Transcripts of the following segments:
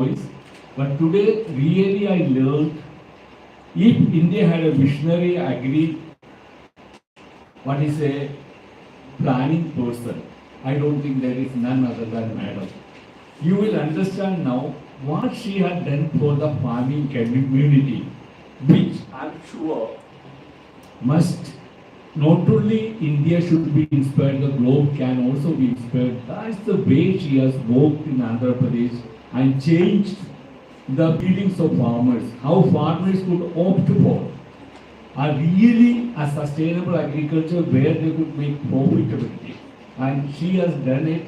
But today, really, I learned if India had a visionary agri, what is a planning person, I don't think there is none other than Madam. You will understand now what she had done for the farming community, which I'm sure must not only India should be inspired, the globe can also be inspired. That's the way she has worked in Andhra Pradesh and changed the feelings of farmers, how farmers could opt for a really a sustainable agriculture where they could make profitability. And she has done it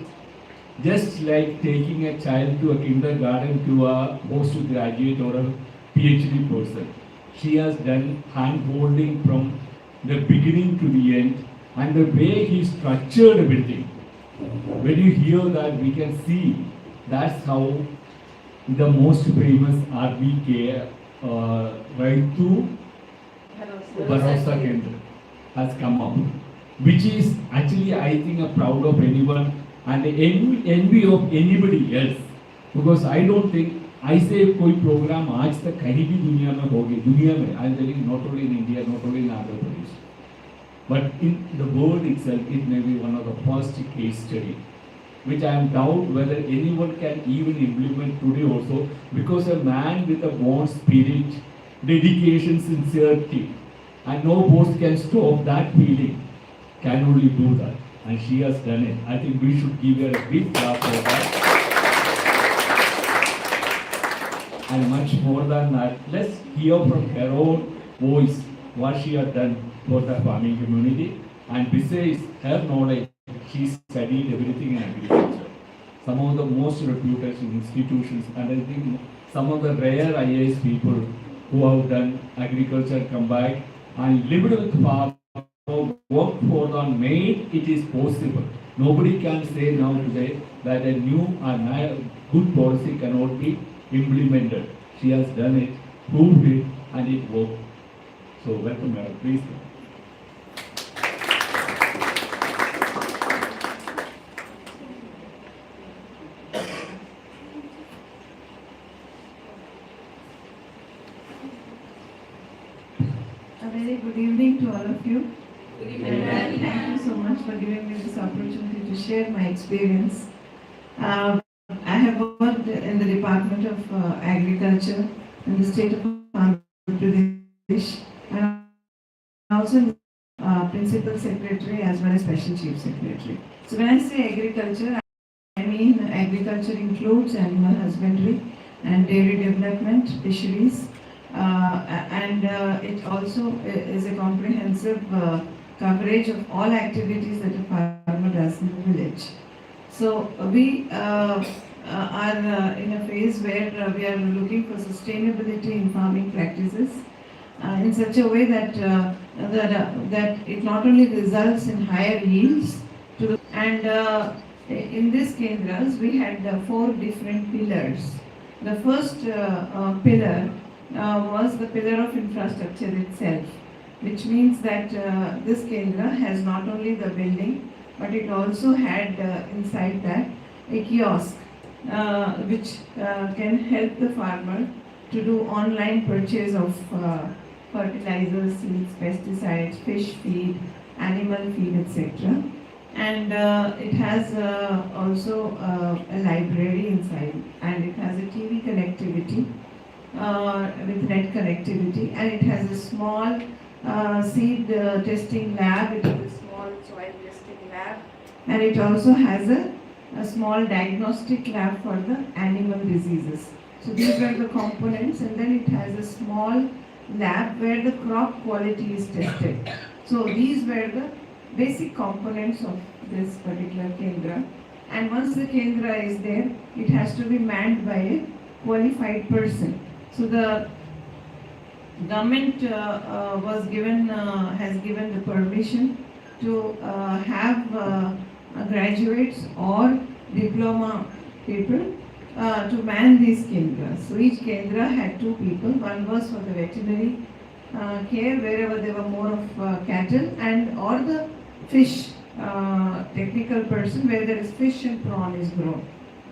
just like taking a child to a kindergarten to a postgraduate or a PhD person. She has done hand-holding from the beginning to the end, and the way he structured everything. When you hear that, we can see that's how the most famous RBK Raitu Bharosa Kendra has come up, which is actually, I think, a proud of anyone and envy of anybody else. Because I don't think I say कोई program आज तक कहीं भी दुनिया में होगी, दुनिया में, I'm telling not only in India, not only in Andhra Pradesh, but in the world itself, it may be one of the first case study, which I am doubt whether anyone can even implement today also, because a man with a born spirit, dedication, sincerity, and no force can stop that feeling, can only do that. And she has done it. I think we should give her a big clap for that. And much more than that, let's hear from her own voice what she has done for the farming community. And besides her knowledge, she studied everything in agriculture. Some of the most reputed institutions, and I think some of the rare IAS people who have done agriculture come back and lived with farm, worked for them, made it is possible. Nobody can say now today that a new and good policy cannot be implemented. She has done it, proved it, and it worked. So welcome, madam. Please. A very good evening to all of you. And thank you so much for giving me this opportunity to share my experience. I have worked in the Department of Agriculture in the state of Andhra Pradesh, and also in the Principal Secretary as well as Special Chief Secretary. So when I say agriculture, I mean agriculture includes animal husbandry and dairy development, fisheries, and it also is a comprehensive coverage of all activities that a farmer does in the village. So we are in a phase where we are looking for sustainability in farming practices in such a way that that it not only results in higher yields and in these kendras we had 4 different pillars. The first pillar was the pillar of infrastructure itself, which means that this kendra has not only the building, but it also had inside that a kiosk which can help the farmer to do online purchase of fertilizers, seeds, pesticides, fish feed, animal feed, etc. And it has also a library inside, and it has a TV connectivity with net connectivity, and it has a small seed testing lab, it has a small soil testing lab, and it also has a small diagnostic lab for the animal diseases. So these were the components, and then it has a small lab where the crop quality is tested. So these were the basic components of this particular kendra. And once the kendra is there, it has to be manned by a qualified person. So the government has given the permission to have graduates or diploma people to man these kendras. So each kendra had 2 people. One was for the veterinary care wherever there were more of cattle, and or the fish technical person where there is fish and prawn is grown.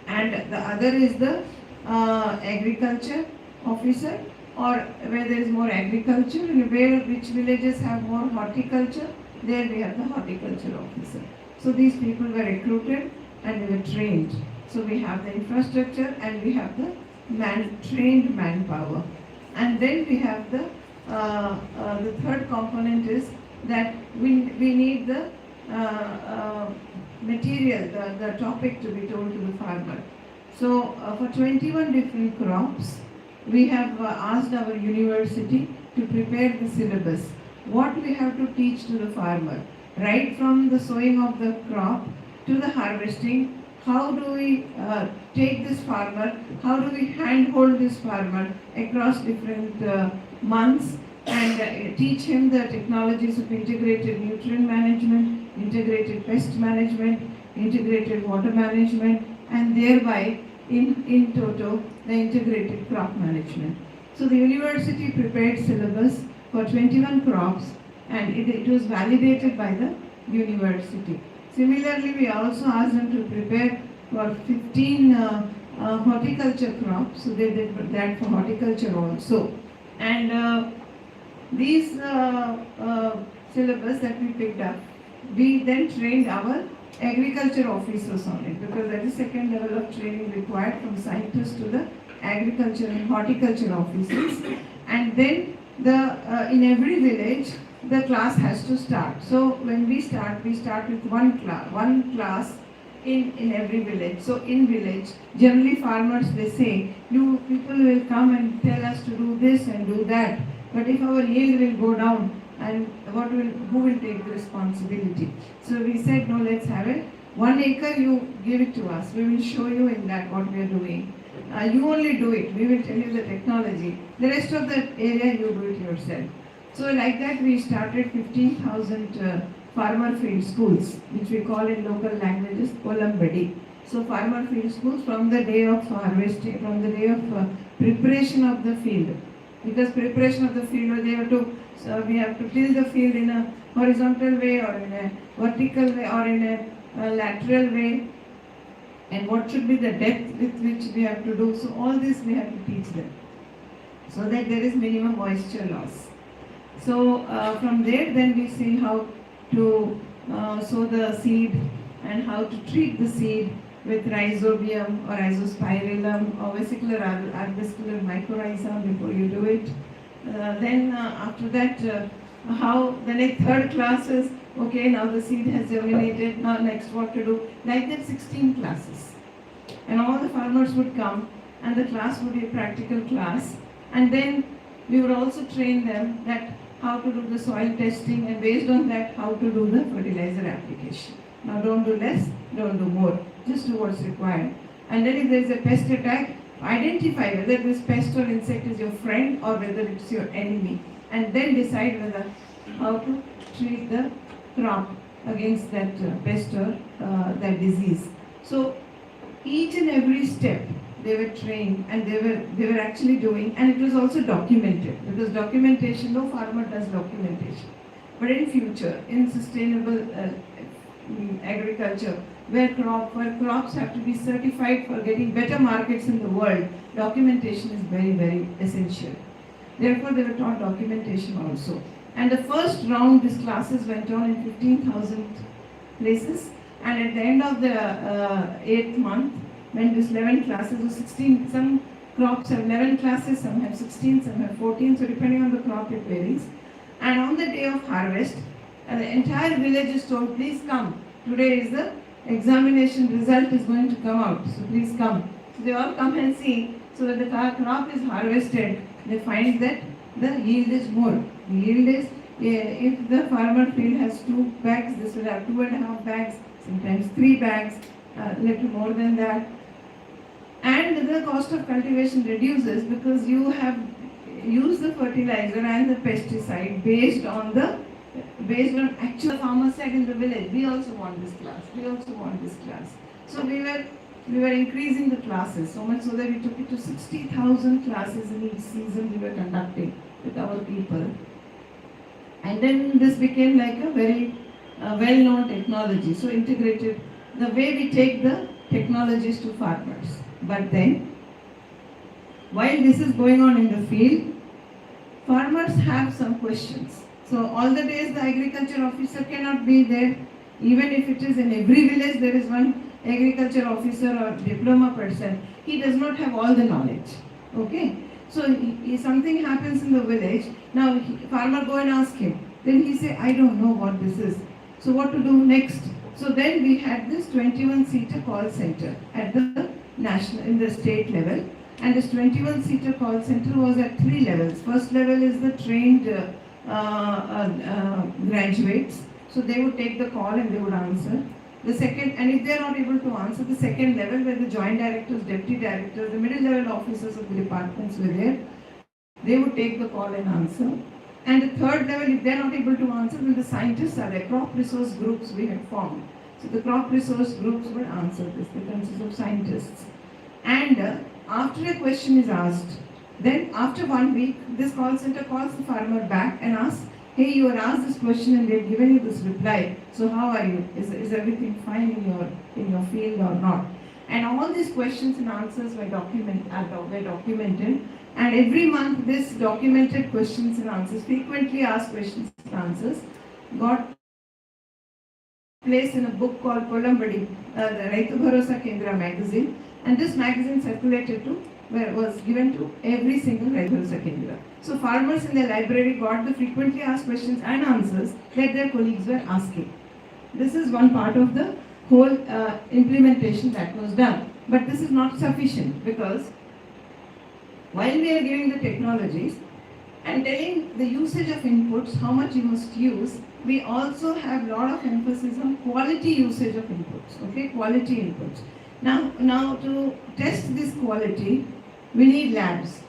And the other is the agriculture officer, or where there is more agriculture, and where which villages have more horticulture, there we have the horticulture officer. So these people were recruited and they were trained. So we have the infrastructure and we have the trained manpower. And then we have the third component is that we need the material, the topic to be told to the farmer. So for 21 different crops, we have asked our university to prepare the syllabus. What we have to teach to the farmer, right from the sowing of the crop to the harvesting. How do we take this farmer, how do we handhold this farmer across different months and teach him the technologies of integrated nutrient management, integrated pest management, integrated water management, and thereby in toto the integrated crop management. So the university prepared syllabus for 21 crops and it was validated by the university. Similarly, we also asked them to prepare for 15 horticulture crops, so they did that for horticulture also. And these syllabus that we picked up, we then trained our agriculture officers on it, because that is second level of training required from scientists to the agriculture and horticulture officers. And then in every village the class has to start. So when we start with one class in every village. So in village, generally farmers, they say, you people will come and tell us to do this and do that, but if our yield will go down, and who will take the responsibility? So we said, no, let's have it. 1 acre, you give it to us. We will show you in that what we are doing. You only do it. We will tell you the technology. The rest of the area, you do it yourself. So like that, we started 15,000 farmer field schools, which we call in local languages Polambadi. So farmer field schools from the day of harvesting, from the day of preparation of the field. Because preparation of the field, we have to till the field in a horizontal way or in a vertical way or in a lateral way, and what should be the depth with which we have to do. So all this we have to teach them, so that there is minimum moisture loss. So from there then we see how to sow the seed and how to treat the seed with rhizobium or rhizospirillum or vesicular arbuscular mycorrhiza before you do it. Then after that, how the next third class is, okay, now the seed has germinated, now next what to do. Like that 16 classes. And all the farmers would come and the class would be a practical class. And then we would also train them that how to do the soil testing, and based on that how to do the fertilizer application. Now don't do less, don't do more, just do what's required. And then if there is a pest attack, identify whether this pest or insect is your friend or whether it's your enemy, and then decide whether how to treat the crop against that pest or that disease. So each and every step they were trained and they were actually doing, and it was also documented, because documentation, no farmer does documentation. But in future, in sustainable agriculture, where crops have to be certified for getting better markets in the world, documentation is very, very essential. Therefore, they were taught documentation also. And the first round, these classes went on in 15,000 places. And at the end of the 8th month, when this 11 classes or 16, some crops have 11 classes, some have 16, some have 14, so depending on the crop it varies. And on the day of harvest, the entire village is told, please come. Today is the examination result is going to come out, so please come. So they all come and see. So when the crop is harvested, they find that the yield is more. The yield is, if the farmer field has 2 bags, this will have 2.5 bags, sometimes 3 bags, little more than that. And the cost of cultivation reduces because you have used the fertilizer and the pesticide based on actual farmer said in the village, we also want this class, we also want this class. So we were increasing the classes so much so that we took it to 60,000 classes in each season we were conducting with our people. And then this became like a very well-known technology, so integrated the way we take the technologies to farmers. But then while this is going on in the field, farmers have some questions. So all the days the agriculture officer cannot be there. Even if it is in every village there is one agriculture officer or diploma person, he does not have all the knowledge. Okay? So something happens in the village, now farmer go and ask him. Then he say, I don't know what this is. So what to do next? So then we had this 21-seater call center at the national, in the state level. And this 21-seater call center was at 3 levels. First level is the trained graduates. So they would take the call and they would answer. The second, and if they are not able to answer, the second level where the joint directors, deputy directors, the middle level officers of the departments were there, they would take the call and answer. And the third level, if they are not able to answer, then the scientists are there. Crop resource groups we had formed. So the crop resource groups would answer this, they consist of scientists. And after a question is asked, then after 1 week, this call center calls the farmer back and asks, hey, you were asked this question and they've given you this reply. So how are you? Is everything fine in your field or not? And all these questions and answers were documented. And every month, this documented questions and answers, frequently asked questions and answers, got placed in a book called Kolambadi, the Raitu Bharosa Kendra magazine. And this magazine circulated to, was given to every single Raitu Bharosa Kendra. So farmers in their library got the frequently asked questions and answers that their colleagues were asking. This is one part of the whole implementation that was done. But this is not sufficient, because while we are giving the technologies and telling the usage of inputs, how much you must use, we also have a lot of emphasis on quality usage of inputs, okay, quality inputs. Now to test this quality, we need labs.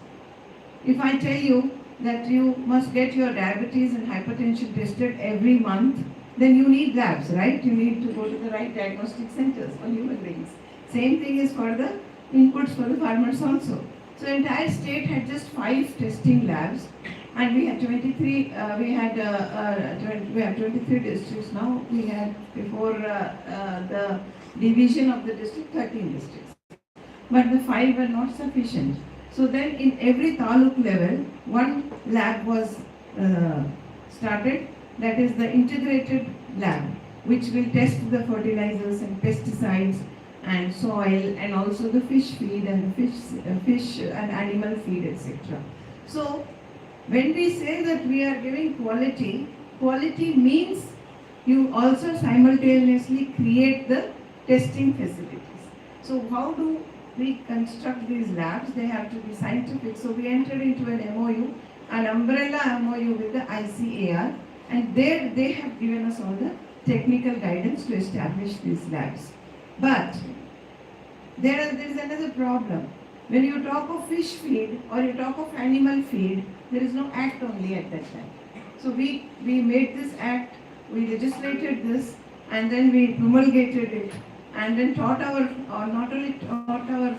If I tell you that you must get your diabetes and hypertension tested every month, then you need labs, right? You need to go to the right diagnostic centers for human beings. Same thing is for the inputs for the farmers also. So entire state had just 5 testing labs, and we had 23. We have 23 districts now. We had before the division of the district 13 districts, but the 5 were not sufficient. So then in every taluk level, one lab was started. That is the integrated lab, which will test the fertilizers and pesticides and soil, and also the fish feed and the fish and animal feed, etc. So when we say that we are giving quality, quality means you also simultaneously create the testing facilities. So how do we construct these labs? They have to be scientific. So we entered into an MOU, an umbrella MOU with the ICAR, and there they have given us all the technical guidance to establish these labs. But there is another problem. When you talk of fish feed or you talk of animal feed, there is no act only at that time. So we made this act, we legislated this, and then we promulgated it, and then taught our, or not only taught our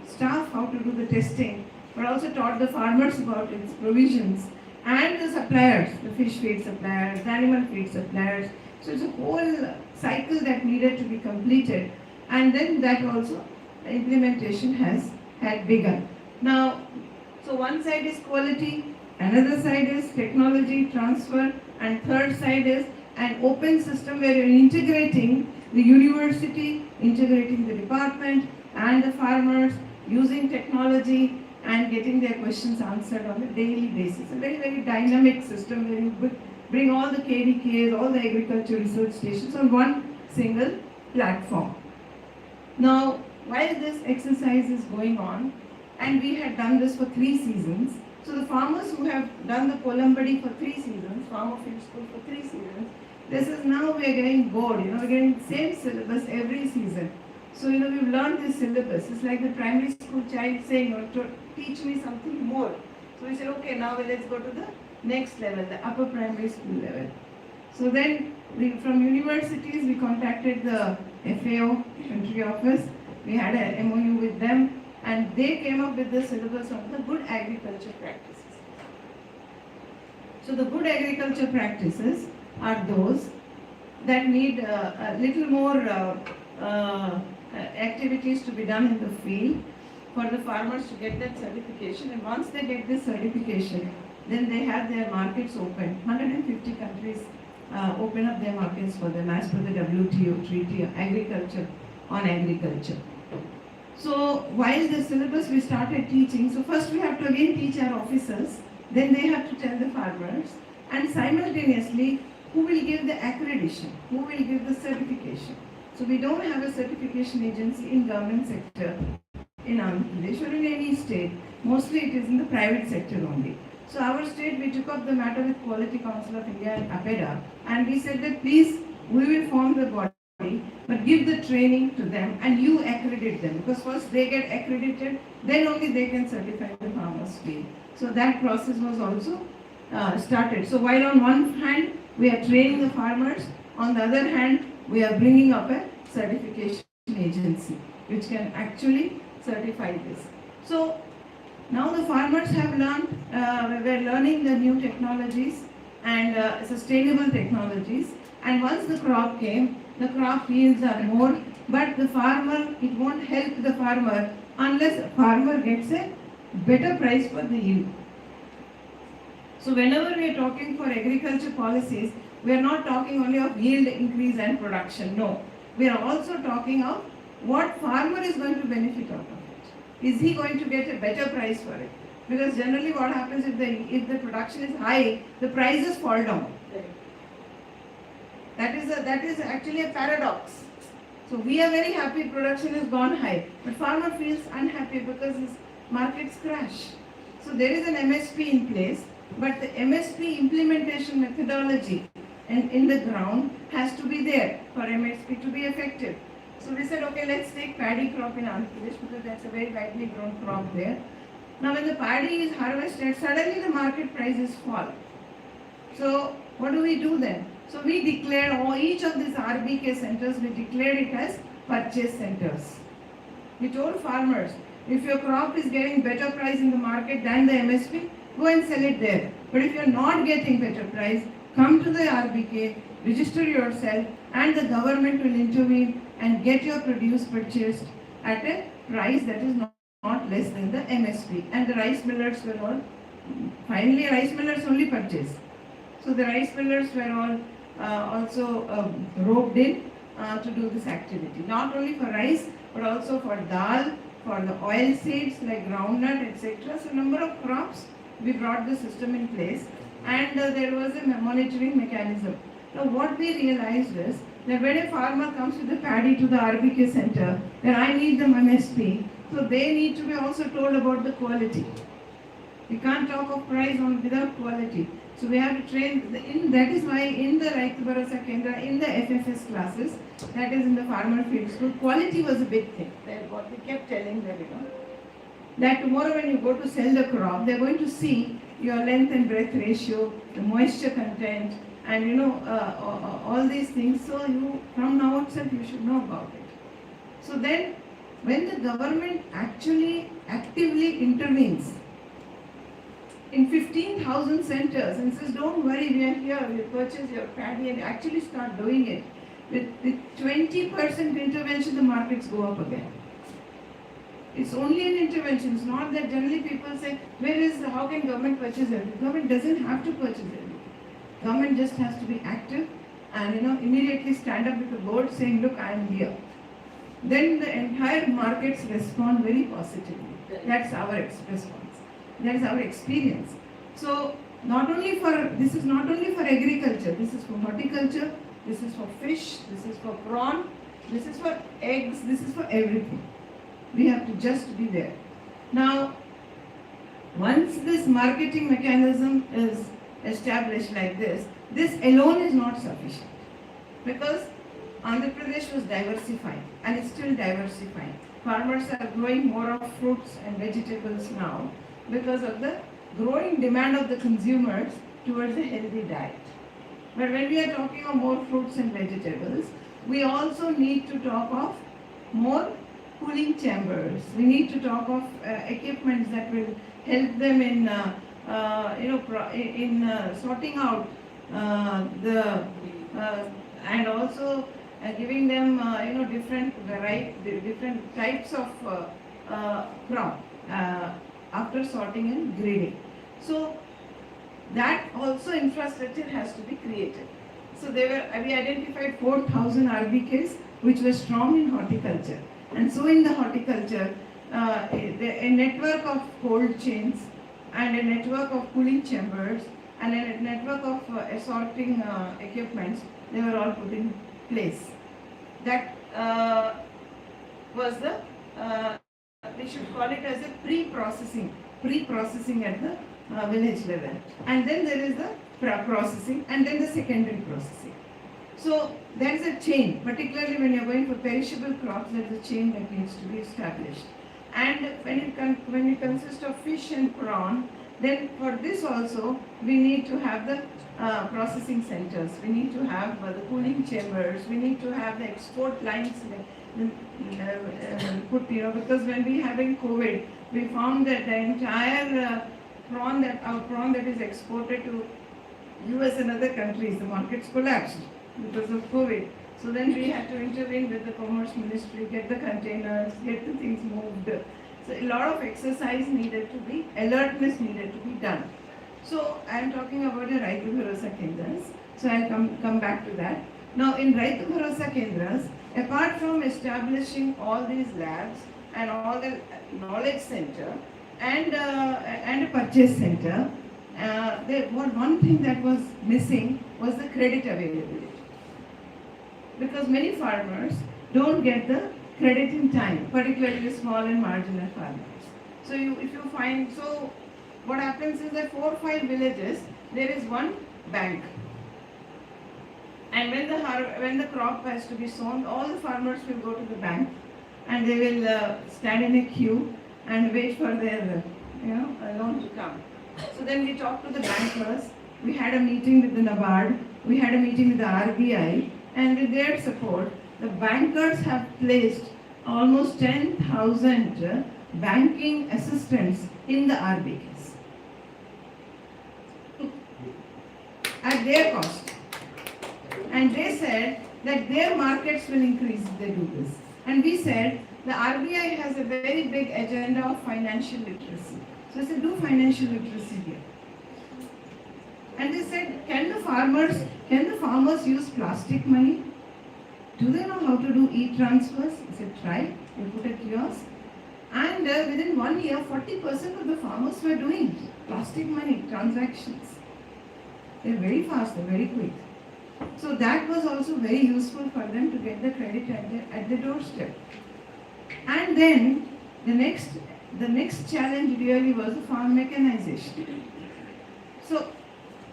staff how to do the testing, but also taught the farmers about its provisions, and the suppliers, the fish feed suppliers, the animal feed suppliers. So it's a whole cycle that needed to be completed, and then that also implementation had begun. Now, so one side is quality, another side is technology transfer, and third side is an open system where you're integrating the university, integrating the department and the farmers, using technology and getting their questions answered on a daily basis. A very, very dynamic system where you bring all the KDKs, all the agriculture research stations on one single platform. Now, while this exercise is going on, and we had done this for 3 seasons, so the farmers who have done the Kolambadi for 3 seasons, Farmer Field School for 3 seasons, this is now we are getting bored, we're getting the same syllabus every season. So, we've learned this syllabus. It's like the primary school child saying, teach me something more. So we said, okay, now let's go to the next level, the upper primary school level. So then, from universities, we contacted the FAO, country office. We had a MOU with them, and they came up with the syllabus of the good agriculture practices. So the good agriculture practices are those that need a little more activities to be done in the field. for the farmers to get that certification. And once they get this certification, then they have their markets open. 150 countries open up their markets for them as per the WTO treaty of agriculture on agriculture. So while the syllabus we started teaching, so first we have to again teach our officers, then they have to tell the farmers, and simultaneously who will give the accreditation, who will give the certification. So we don't have a certification agency in government sector in Andhra Pradesh or in any state. Mostly it is in the private sector only. So our state, we took up the matter with Quality Council of India and APEDA, and we said that please, we will form the body, but give the training to them and you accredit them, because first they get accredited, then only they can certify the farmer's field. So that process was also started. So while on one hand we are training the farmers, on the other hand we are bringing up a certification agency which can actually certify this. So now the farmers have learned, we're learning the new technologies and sustainable technologies, and once the crop came, the crop yields are more, but the farmer, it won't help the farmer unless the farmer gets a better price for the yield. So whenever we are talking for agriculture policies, we are not talking only of yield increase and production, no. We are also talking of what farmer is going to benefit out of it. Is he going to get a better price for it? Because generally what happens if the production is high, the prices fall down. That is actually a paradox. So we are very happy production has gone high, but farmer feels unhappy because his markets crash. So there is an MSP in place, but the MSP implementation methodology and in the ground has to be there for MSP to be effective. So we said, okay, let's take paddy crop in Andhra Pradesh because that's a very widely grown crop there. Now when the paddy is harvested, suddenly the market prices fall. So what do we do then? So we declared each of these RBK centers, we declared it as purchase centers. We told farmers, if your crop is getting better price in the market than the MSP, go and sell it there. But if you are not getting better price, come to the RBK, register yourself, and the government will intervene and get your produce purchased at a price that is not less than the MSP. And the rice millers were all, finally rice millers only purchased. So the rice millers were all also roped in to do this activity. Not only for rice, but also for dal, for the oil seeds like groundnut, etc. So number of crops, we brought the system in place, and there was a monitoring mechanism. Now what we realized is that when a farmer comes with the paddy to the RBK center, then I need the MSP, so they need to be also told about the quality. We can't talk of price without quality. So we have to train, that is why in the Raitu Bharosa Kendra, in the FFS classes, that is in the farmer field school, quality was a big thing. That's what we kept telling them, that tomorrow when you go to sell the crop, they're going to see your length and breadth ratio, the moisture content, and all these things. So you, from now itself, you should know about it. So then, when the government actually actively intervenes in 15,000 centers and says, don't worry, we are here, we purchase your paddy, and actually start doing it, with 20% intervention, the markets go up again. It's only an intervention. It's not that generally people say, how can government purchase everything? Government doesn't have to purchase everything. Government just has to be active and immediately stand up with the board saying, look, I am here. Then the entire markets respond very positively. That's our response. That is our experience. So this is not only for agriculture, this is for horticulture, this is for fish, this is for prawn, this is for eggs, this is for everything. We have to just be there. Now, once this marketing mechanism is established like this alone is not sufficient. Because Andhra Pradesh was diversifying and is still diversifying. Farmers are growing more of fruits and vegetables now because of the growing demand of the consumers towards a healthy diet. But when we are talking of more fruits and vegetables, we also need to talk of more cooling chambers. We need to talk of equipments that will help them in sorting out and also giving them different types of crop after sorting and grading. So that also infrastructure has to be created. So we identified 4,000 RBKs which were strong in horticulture. And so in the horticulture, a network of cold chains and a network of cooling chambers and a network of assorting equipments, they were all put in place. That was the, we should call it as a pre-processing at the village level. And then there is the processing and then the secondary processing. So there is a chain, particularly when you are going for perishable crops, there is a chain that needs to be established. And when it consists of fish and prawn, then for this also we need to have the processing centers, we need to have the cooling chambers, we need to have the export lines put, because when we having COVID, we found that the entire prawn that is exported to US and other countries, the markets collapsed because of COVID. So then we had to intervene with the Commerce Ministry, get the containers, get the things moved. So a lot of exercise needed to be, alertness needed to be done. So I am talking about the Raitu Bharosa Kendras. So I'll come back to that. Now in Raitu Bharosa Kendras, apart from establishing all these labs and all the knowledge center and a purchase center, one thing that was missing was the credit availability. Because many farmers don't get the credit in time, particularly small and marginal farmers. So what happens is that 4 or 5 villages, there is one bank. And when the crop has to be sown, all the farmers will go to the bank and they will stand in a queue and wait for their loan to come. So then we talked to the bankers, we had a meeting with the NABARD, we had a meeting with the RBI, and with their support, the bankers have placed almost 10,000 banking assistants in the RBKs at their cost. And they said that their markets will increase if they do this. And we said the RBI has a very big agenda of financial literacy. So I said, do financial literacy here. And they said, can the farmers use plastic money? Do they know how to do e-transfers? I said, try. We put a kiosk. And within 1 year, 40% of the farmers were doing plastic money transactions. They're very fast, they're very quick. So that was also very useful for them to get the credit at the doorstep. And then the next challenge really was the farm mechanization. So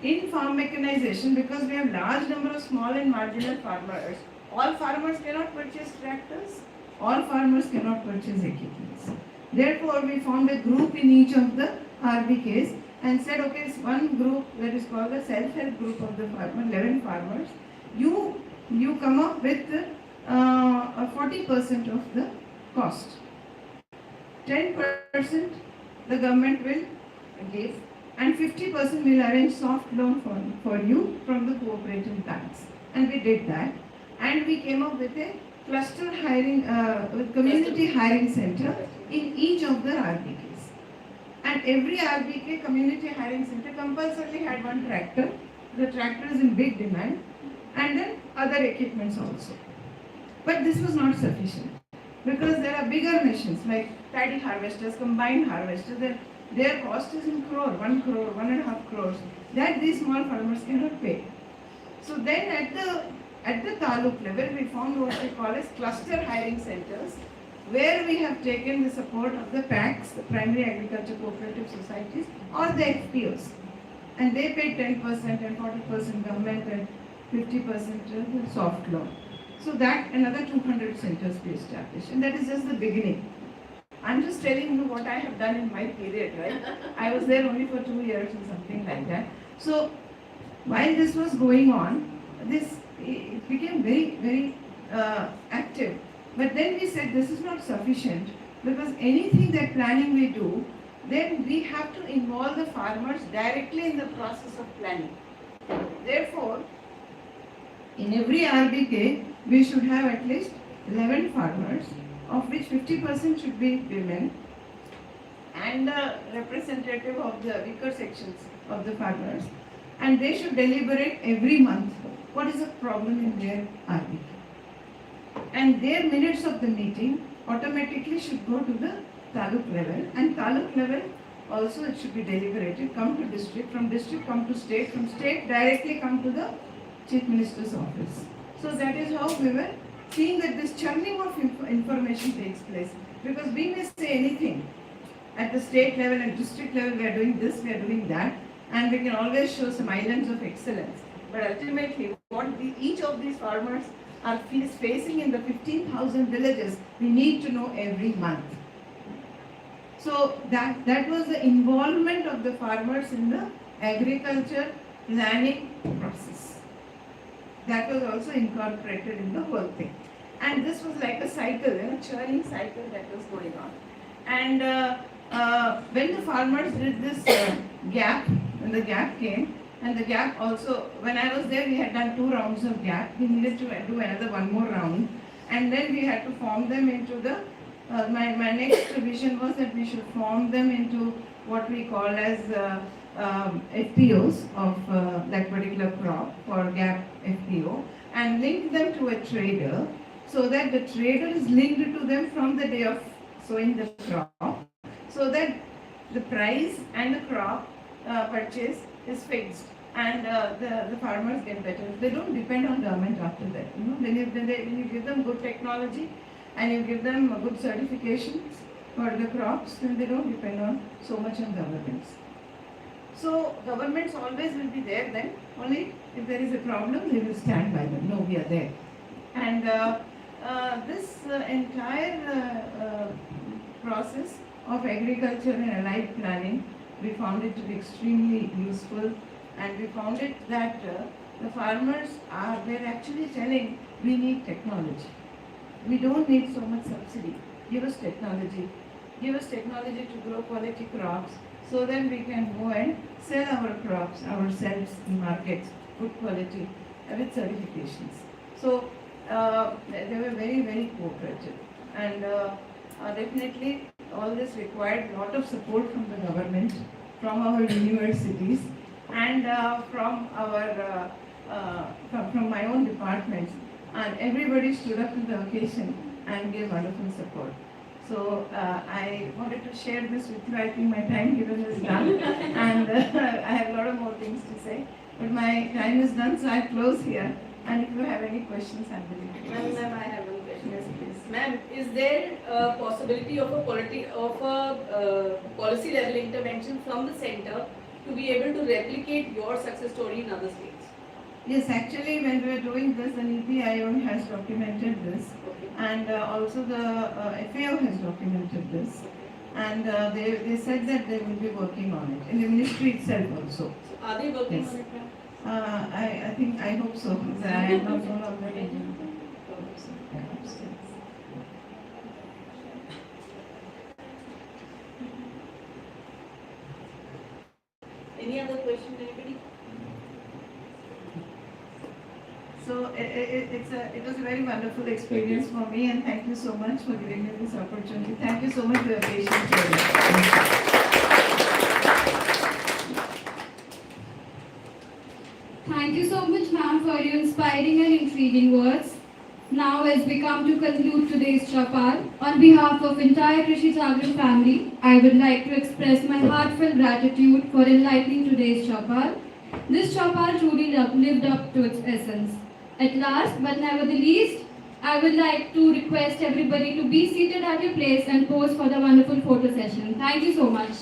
in farm mechanization, because we have large number of small and marginal farmers, all farmers cannot purchase tractors, all farmers cannot purchase equipments. Therefore, we formed a group in each of the RBKs and said, okay, one group that is called the self-help group of the farmer, 11 farmers, you come up with 40% of the cost. 10% the government will give and 50% will arrange soft loan for you from the cooperative banks. And we did that. And we came up with a cluster hiring, with community hiring center in each of the RBKs. And every RBK community hiring center compulsorily had one tractor. The tractor is in big demand. And then other equipments also. But this was not sufficient. Because there are bigger machines like paddy harvesters, combined harvesters. Their cost is in crore, 1 crore, 1.5 crores. That these small farmers cannot pay. So then at the taluk level, we formed what we call as cluster hiring centers, where we have taken the support of the PACs, the Primary Agriculture Cooperative Societies, or the FPOs. And they pay 10% and 40% government and 50% soft loan. So that another 200 centers we established. And that is just the beginning. I'm just telling you what I have done in my period, right? I was there only for 2 years or something like that. So while this was going on, it became very, very active. But then we said this is not sufficient because anything that planning we do, then we have to involve the farmers directly in the process of planning. Therefore, in every RBK, we should have at least 11 farmers of which 50% should be women, and a representative of the weaker sections of the farmers, and they should deliberate every month what is the problem in their RBK. And their minutes of the meeting automatically should go to the taluk level, and taluk level also it should be deliberated, come to district, from district come to state, from state directly come to the Chief Minister's office. So that is how we were seeing that this churning of information takes place, because we may say anything at the state level and district level, we are doing this, we are doing that, and we can always show some islands of excellence. But ultimately, what each of these farmers are facing in the 15,000 villages, we need to know every month. So that was the involvement of the farmers in the agriculture planning process. That was also incorporated in the whole thing. And this was like a cycle, churning cycle that was going on. And when the farmers did this gap, when the gap came, and the gap also, when I was there, we had done 2 rounds of gap. We needed to do another 1 more round. And then we had to form them into the, my next vision was that we should form them into what we call as FPOs of that particular crop, for gap FPO, and link them to a trader, so that the trader is linked to them from the day of sowing the crop, so that the price and the crop purchase is fixed, and the farmers get better. They don't depend on government after that. When you give them good technology and you give them good certifications for the crops, then they don't depend on so much on governments. So governments always will be there then, only if there is a problem they will stand by them. No, we are there. And this entire process of agriculture and allied planning, we found it to be extremely useful, and we found it that the farmers they're actually telling, we need technology. We don't need so much subsidy. Give us technology. Give us technology to grow quality crops, so then we can go and sell our crops ourselves in markets, good quality, with certifications. So they were very, very cooperative, and definitely all this required a lot of support from the government, from our universities, and from our from my own departments, and everybody stood up to the occasion and gave wonderful support. So I wanted to share this with you. I think my time given is done, and I have a lot of more things to say, but my time is done, so I close here. And if you have any questions, I will. Ma'am, I have one question. Yes, please. Ma'am, is there a possibility of a policy level intervention from the center to be able to replicate your success story in other states? Yes, actually, when we were doing this, the NITI Aayog has documented this, and also the FAO has documented this, and they said that they will be working on it in the ministry itself also. So are they working on it, ma'am? I think, I hope so. I am not no longer in. Any other question, anybody? So it was a very wonderful experience for me, and thank you so much for giving me this opportunity. Thank you so much for your patience. Thank you so much, ma'am, for your inspiring and intriguing words. Now, as we come to conclude today's Chapal, on behalf of entire Krishi Jagran family, I would like to express my heartfelt gratitude for enlightening today's Chapal. This Chapal truly lived up to its essence. At last, but never the least, I would like to request everybody to be seated at your place and pose for the wonderful photo session. Thank you so much.